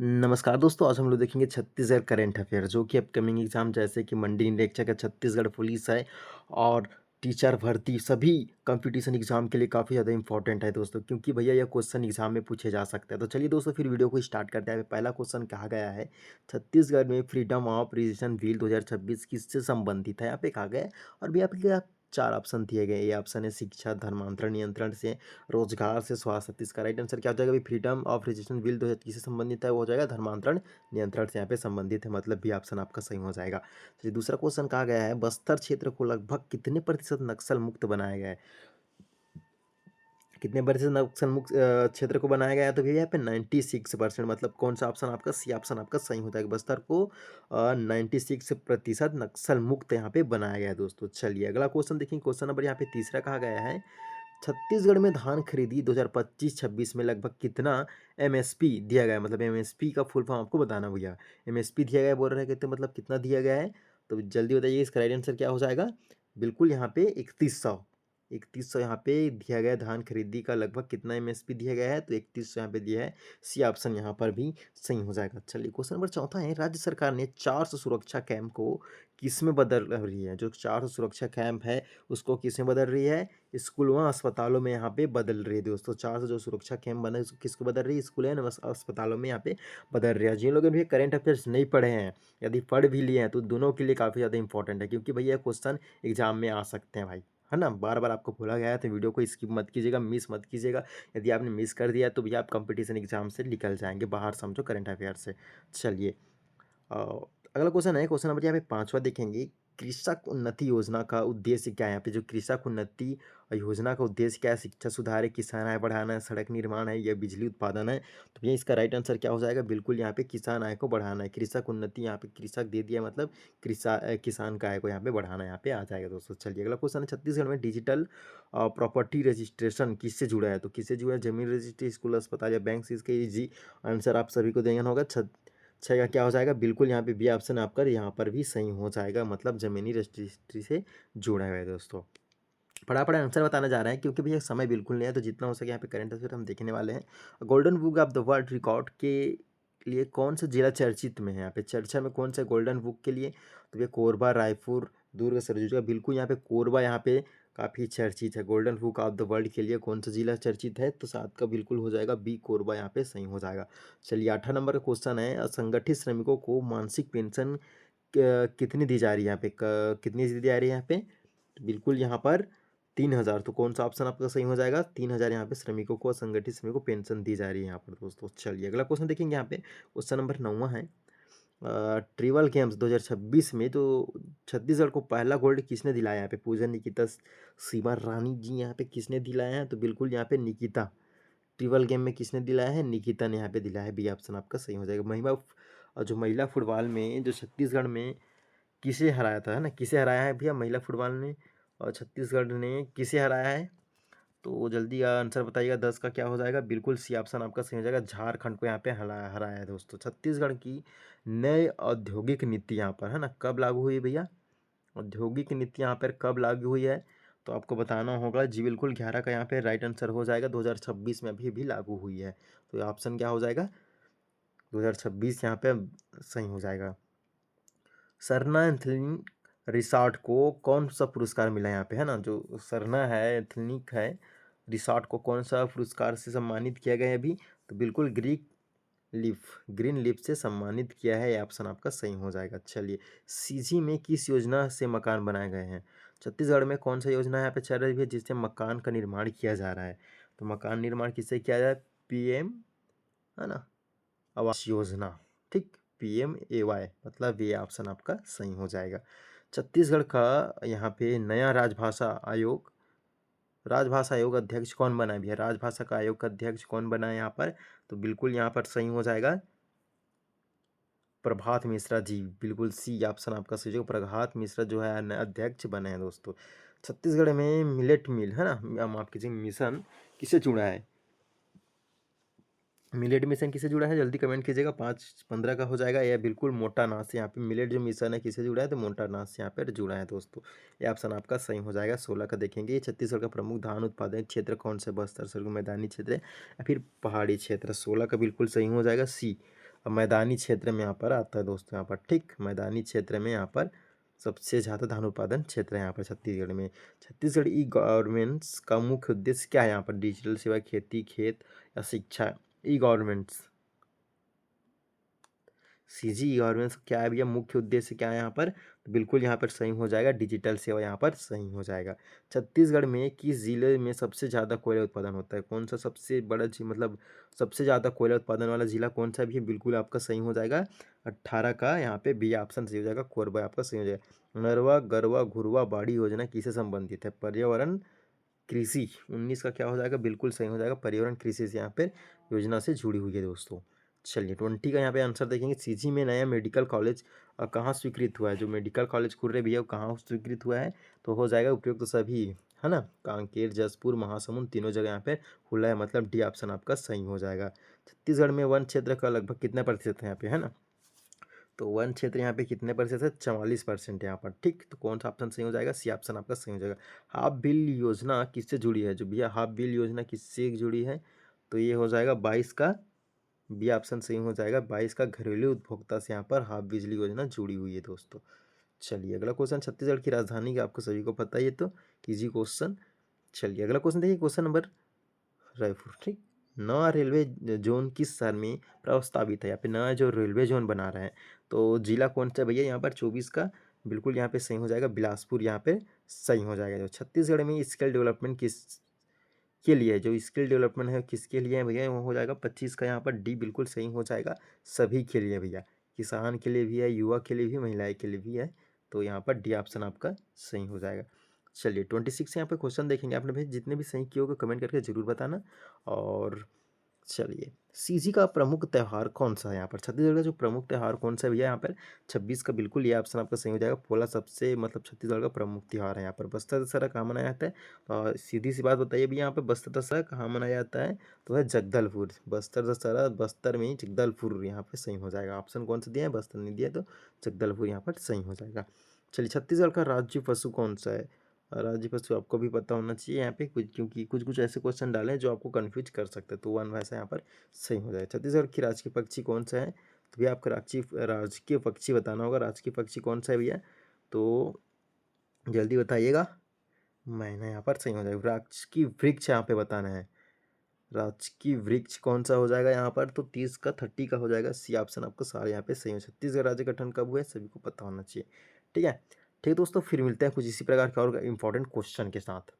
नमस्कार दोस्तों, आज हम लोग देखेंगे छत्तीसगढ़ करंट अफेयर जो कि अपकमिंग एग्जाम जैसे कि मंडी निरीक्षक है, छत्तीसगढ़ पुलिस है और टीचर भर्ती सभी कंपटीशन एग्जाम के लिए काफ़ी ज़्यादा इंपॉर्टेंट है दोस्तों, क्योंकि भैया यह क्वेश्चन एग्जाम में पूछे जा सकते हैं। तो चलिए दोस्तों फिर वीडियो को स्टार्ट करते हैं। पहला क्वेश्चन कहा गया है, छत्तीसगढ़ में फ्रीडम ऑफ रिलीजन बिल 2026 किससे संबंधित है? यहाँ पे कहा गया है और भी आपके चार ऑप्शन दिए गए। ये ऑप्शन है शिक्षा, धर्मांतरण नियंत्रण से, रोजगार से, स्वास्थ्य। इसका राइट आंसर क्या हो जाएगा? फ्रीडम ऑफ रजिस्ट्रेशन बिल 2021 से संबंधित है, वो हो जाएगा धर्मांतरण नियंत्रण से यहाँ पे संबंधित है, मतलब भी ऑप्शन आपका सही हो जाएगा। चलिए दूसरा क्वेश्चन कहा गया है, बस्तर क्षेत्र को लगभग कितने प्रतिशत नक्सल मुक्त बनाया गया है? कितने प्रतिशत नक्सल मुक्त क्षेत्र को बनाया गया है? तो भैया यहाँ पे 96%, मतलब कौन सा ऑप्शन आपका? सी ऑप्शन आपका सही हो जाएगा। बस्तर को 96% नक्सल मुक्त यहाँ पे बनाया गया है दोस्तों। चलिए अगला क्वेश्चन देखिए, क्वेश्चन नंबर यहाँ पे तीसरा कहा गया है, छत्तीसगढ़ में धान खरीदी 2025-26 में लगभग कितना एमएसपी दिया गया है? मतलब एमएसपी का फुल फॉर्म आपको बताना भैया। एमएसपी दिया गया है बोल रहे हैं, कहते मतलब कितना दिया गया है? तो जल्दी बताइए, इसका राइट आंसर क्या हो जाएगा? बिल्कुल यहाँ पे 3100 यहाँ पे दिया गया है। धान खरीदी का लगभग कितना एमएसपी दिया गया है? तो 3100 यहाँ पे दिया है। सी ऑप्शन यहाँ पर भी सही हो जाएगा। चलिए क्वेश्चन नंबर चौथा है, राज्य सरकार ने 400 सुरक्षा कैंप को किस में बदल रही है? जो 400 सुरक्षा कैंप है उसको किस में बदल रही है? स्कूलों अस्पतालों में यहाँ पे बदल रही है दोस्तों। 400 जो सुरक्षा कैंप बना है उसको किसको बदल रही है? स्कूल है ना, अस्पतालों में यहाँ पे बदल रही है। जिन लोगों ने भी करंट अफेयर्स नहीं पढ़े हैं, यदि पढ़ भी लिए हैं, तो दोनों के लिए काफ़ी ज़्यादा इंपॉर्टेंट है, क्योंकि भैया क्वेश्चन एग्जाम में आ सकते हैं भाई, है ना। बार बार आपको बोला गया है, तो वीडियो को स्किप मत कीजिएगा, मिस मत कीजिएगा। यदि आपने मिस कर दिया तो भैया आप कंपटीशन एग्जाम से निकल जाएंगे बाहर, समझो, करंट अफेयर से। चलिए अ, अगला क्वेश्चन है, क्वेश्चन नंबर यहाँ पे पांचवा देखेंगे, कृषक उन्नति योजना का उद्देश्य क्या है? यहाँ पे जो कृषक उन्नति योजना का उद्देश्य क्या है? शिक्षा सुधार है, किसान आय बढ़ाना है, सड़क निर्माण है, या बिजली उत्पादन है? तो भैया इसका राइट आंसर क्या हो जाएगा? बिल्कुल यहाँ पे किसान आय को बढ़ाना है। कृषक उन्नति, यहाँ पे कृषक दे दिया, मतलब किसान का आय को यहाँ पे बढ़ाना, यहाँ पे आ जाएगा दोस्तों। चलिए अगला क्वेश्चन है, छत्तीसगढ़ में डिजिटल प्रॉपर्टी रजिस्ट्रेशन किससे जुड़ा है? तो किससे जुड़ा है? जमीन रजिस्ट्री, स्कूल, अस्पताल या बैंक से? इसका इजी आंसर आप सभी को देना होगा। छः का क्या हो जाएगा? बिल्कुल यहाँ पे बी ऑप्शन आपका यहाँ पर भी सही हो जाएगा, मतलब ज़मीनी रजिस्ट्री से जुड़ा हुआ है दोस्तों। फटाफट आंसर बताना जा रहा है, क्योंकि भैया समय बिल्कुल नहीं है, तो जितना हो सके यहाँ पे करंट अफेयर हम देखने वाले हैं। Golden book of the world record के लिए कौन सा जिला चर्चित में है? यहाँ पे चर्चा में कौन सा गोल्डन बुक के लिए? तो ये कोरबा, रायपुर, दुर्ग, सरगुजा। बिल्कुल यहाँ पे कोरबा यहाँ पे काफ़ी चर्चित है। Golden book of the world के लिए कौन सा जिला चर्चित है? तो सात का बिल्कुल हो जाएगा बी, कोरबा यहाँ पे सही हो जाएगा। चलिए 8वां नंबर का क्वेश्चन है, असंगठित श्रमिकों को मासिक पेंशन कितनी दी जा रही है? यहाँ पे कितनी दी जा रही है यहाँ पे? तो बिल्कुल यहाँ पर 3000। तो कौन सा ऑप्शन आपका सही हो जाएगा? 3000 यहाँ पे श्रमिकों को, असंगठित श्रमिकों को पेंशन दी जा रही है यहाँ पर दोस्तों। चलिए अगला क्वेश्चन देखेंगे, यहाँ पे क्वेश्चन नंबर 9वां है, ट्रिबल गेम्स 2026 में तो छत्तीसगढ़ को पहला गोल्ड किसने दिलाया? यहाँ पे पूजा निकिता, सीमा रानी जी यहाँ पे किसने दिलाया है? तो बिल्कुल यहाँ पे निकिता। ट्रिबल गेम में किसने दिलाया है? निकिता ने यहाँ पे दिलाया है। बी ऑप्शन आपका सही हो जाएगा। जो महिला फुटबॉल में जो छत्तीसगढ़ में किसे हराया था, है ना, किसे हराया है भैया महिला फुटबॉल ने? और छत्तीसगढ़ ने किसे हराया है? तो जल्दी आंसर बताइएगा। 10 का क्या हो जाएगा? बिल्कुल सी ऑप्शन आपका सही हो जाएगा। झारखंड को यहाँ पे हराया है दोस्तों। छत्तीसगढ़ की नई औद्योगिक नीति यहाँ पर, है ना, कब लागू हुई भैया? औद्योगिक नीति यहाँ पर कब लागू हुई है? तो आपको बताना होगा जी। बिल्कुल 11 का यहाँ पे राइट आंसर हो जाएगा। 2026 में अभी भी लागू हुई है। तो ऑप्शन क्या हो जाएगा? 2026 यहाँ पे सही हो जाएगा। सरना एथनिक रिसॉर्ट को कौन सा पुरस्कार मिला यहाँ पे, है ना? जो सरना है एथनिक है रिसॉर्ट को कौन सा पुरस्कार से सम्मानित किया गया है अभी? तो बिल्कुल ग्रीन लीफ से सम्मानित किया है। ये ऑप्शन आपका सही हो जाएगा। चलिए सीजी में किस योजना से मकान बनाए गए हैं? छत्तीसगढ़ में कौन सा योजना यहाँ पे चल रही है जिससे मकान का निर्माण किया जा रहा है? तो मकान निर्माण किससे किया जाए? पीएम, है ना, आवास योजना। ठीक, PMAY, मतलब ये ऑप्शन आपका सही हो जाएगा। छत्तीसगढ़ का यहाँ पे नया राजभाषा आयोग अध्यक्ष कौन बना है भैया? राजभाषा का आयोग का अध्यक्ष कौन बना है यहाँ पर? तो बिल्कुल यहाँ पर सही हो जाएगा प्रभात मिश्रा जी। बिल्कुल सी ऑप्शन आपका सही होगा। प्रभात मिश्रा जो है अध्यक्ष बने हैं दोस्तों। छत्तीसगढ़ में मिलेट मिल, है ना, माफ कीजिए, मिशन किससे जुड़ा है? मिलेट मिशन किससे जुड़ा है? जल्दी कमेंट कीजिएगा। 5-15 का हो जाएगा। या बिल्कुल मोटा अनाज से यहाँ पे मिलेट जो मिशन है किससे जुड़ा है? तो मोटा अनाज से यहाँ पर जुड़ा है दोस्तों। ये ऑप्शन आपका सही हो जाएगा। 16 का देखेंगे, छत्तीसगढ़ का प्रमुख धान उत्पादन क्षेत्र कौन से? बस्तर, सरगुजा, मैदानी क्षेत्र या फिर पहाड़ी क्षेत्र? 16 का बिल्कुल सही हो जाएगा सी, मैदानी क्षेत्र में यहाँ पर आता है दोस्तों, यहाँ पर ठीक मैदानी क्षेत्र में यहाँ पर सबसे ज़्यादा धान उत्पादन क्षेत्र है यहाँ पर छत्तीसगढ़ में। छत्तीसगढ़ ई गवर्नेंस का मुख्य उद्देश्य क्या है यहाँ पर? डिजिटल सेवा, खेती, खेत या शिक्षा? ई गवर्नेंस, सीजी गवर्नेंस क्या है भैया? मुख्य उद्देश्य क्या है यहाँ पर? तो बिल्कुल यहाँ पर सही हो जाएगा, डिजिटल सेवा यहाँ पर सही हो जाएगा। छत्तीसगढ़ में किस जिले में सबसे ज़्यादा कोयला उत्पादन होता है? कौन सा सबसे बड़ा मतलब सबसे ज़्यादा कोयला उत्पादन वाला जिला कौन सा भी है? बिल्कुल आपका सही हो जाएगा, 18 का यहाँ पे बी ऑप्शन सही हो जाएगा, कोरबा आपका सही हो जाएगा। नरवा गरवा घुरवा बाड़ी योजना किससे संबंधित है? पर्यावरण कृषि। 19 का क्या हो जाएगा? बिल्कुल सही हो जाएगा, पर्यावरण कृषि से यहाँ पे योजना से जुड़ी हुई है दोस्तों। चलिए 20 का यहाँ पे आंसर देखेंगे, सीजी में नया मेडिकल कॉलेज कहाँ स्वीकृत हुआ है? जो मेडिकल कॉलेज खुल रहे भैया वो कहाँ स्वीकृत हुआ है? तो हो जाएगा उपयुक्त तो सभी, है ना, कांकेर, जसपुर, महासमुंद तीनों जगह यहाँ पे खुला है, मतलब डी ऑप्शन आपका सही हो जाएगा। छत्तीसगढ़ में वन क्षेत्र का लगभग कितना प्रतिशत है यहाँ पे, है ना? तो वन क्षेत्र यहाँ पे कितने प्रतिशत है? 44% यहाँ पर, ठीक। तो कौन सा ऑप्शन सही हो जाएगा? सी ऑप्शन आपका सही हो जाएगा। हाफ बिल योजना किससे जुड़ी है? जो भैया हाफ बिल योजना किससे जुड़ी है? तो ये हो जाएगा 22 का बी ऑप्शन सही हो जाएगा, 22 का घरेलू उपभोक्ता से यहाँ पर हाफ बिजली योजना जुड़ी हुई है दोस्तों। चलिए अगला क्वेश्चन, छत्तीसगढ़ की राजधानी का आपको सभी को पता ही है, तो इजी क्वेश्चन। चलिए अगला क्वेश्चन देखिए, क्वेश्चन नंबर रायपुर, ठीक। नया रेलवे जोन किस शहर में प्रस्तावित है? यहाँ पे नया जो रेलवे जोन बना रहे हैं, तो जिला कौन सा भैया? यहाँ पर 24 का बिल्कुल यहाँ पे सही हो जाएगा, बिलासपुर यहाँ पे सही हो जाएगा। जो छत्तीसगढ़ में स्किल डेवलपमेंट किस के लिए है? जो स्किल डेवलपमेंट है किसके लिए है भैया? वो हो जाएगा 25 का यहाँ पर डी बिल्कुल सही हो जाएगा, सभी के लिए भैया, किसान के लिए भी है, युवा के लिए भी, महिलाएं के लिए भी है, तो यहाँ पर डी ऑप्शन आपका सही हो जाएगा। चलिए 26 यहाँ पे क्वेश्चन देखेंगे, आपने भाई जितने भी सही किए होगा कमेंट करके जरूर बताना। और चलिए सीजी का प्रमुख त्योहार कौन सा है? यहाँ पर छत्तीसगढ़ का जो प्रमुख त्योहार कौन सा है भैया? यहाँ पर 26 का बिल्कुल ये ऑप्शन आपका सही हो जाएगा, पोला सबसे मतलब छत्तीसगढ़ का प्रमुख त्योहार है। यहाँ पर बस्तर दशहरा कहाँ मनाया जाता है? और सीधी सी बात बताइए भैया, यहाँ पे बस्तर दशहरा कहाँ मनाया जाता है? तो है जगदलपुर। बस्तर दशहरा बस्तर में ही, जगदलपुर यहाँ पे सही हो जाएगा। ऑप्शन कौन सा दिया है? बस्तर नहीं दिया, तो जगदलपुर यहाँ पर सही हो जाएगा। चलिए छत्तीसगढ़ का राज्य पशु कौन सा है? राज्य पशु आपको भी पता होना चाहिए यहाँ पे कुछ, क्योंकि कुछ कुछ ऐसे क्वेश्चन डाले हैं जो आपको कंफ्यूज कर सकते हैं, तो वन वैसा यहाँ पर सही हो जाएगा। छत्तीसगढ़ की राजकीय पक्षी कौन सा है? तो भैया आपका राजकीय पक्षी बताना होगा, राजकीय पक्षी कौन सा है भैया? तो जल्दी बताइएगा, मैंने यहाँ पर सही हो जाएगा, राजकीय वृक्ष यहाँ पे बताना है। राजकीय वृक्ष कौन सा हो जाएगा यहाँ पर? तो 30 का 30 का हो जाएगा, सी ऑप्शन आपका सारे यहाँ पे सही हो। छत्तीसगढ़ राज्य गठन कब हुआ है? सभी को पता होना चाहिए, ठीक है। ठीक है दोस्तों, फिर मिलते हैं कुछ इसी प्रकार के और इंपॉर्टेंट क्वेश्चन के साथ।